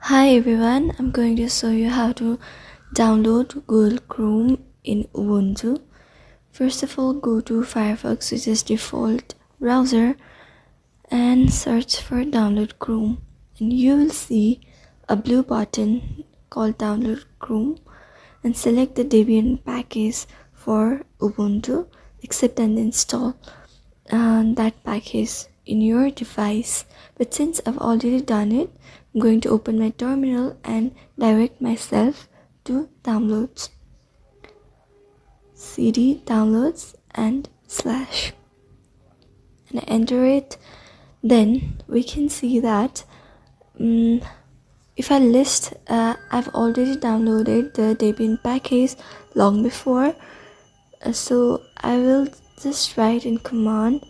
Hi everyone, I'm going to show you how to download Google Chrome in Ubuntu. First of all, go to Firefox, which is default browser, and search for download Chrome. And you will see a blue button called download Chrome, and select the Debian package for Ubuntu. Accept and install that package in your device. But since I've already done it, I'm going to open my terminal and direct myself to downloads, cd downloads and slash, and I enter it. Then we can see that if I list, I've already downloaded the Debian package long before, so I will just write in command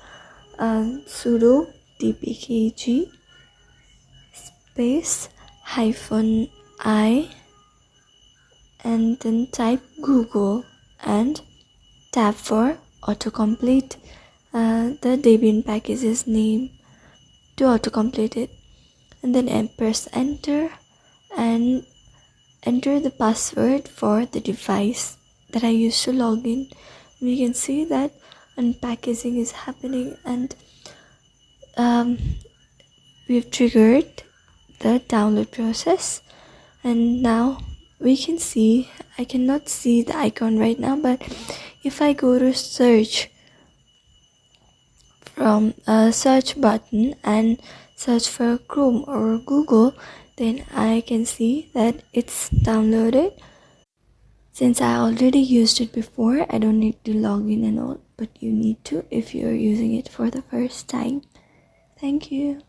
sudo dpkg space -i and then type Google and tab for autocomplete the Debian package's name to autocomplete it, and then press enter and enter the password for the device that I used to log in. We can see that unpackaging is happening, and we've triggered the download process. And now we can see, I cannot see the icon right now, but if I go to search from a search button and search for Chrome or Google, then I can see that it's downloaded. Since I already used it before, I don't need to log in and all, but you need to if you're using it for the first time. Thank you.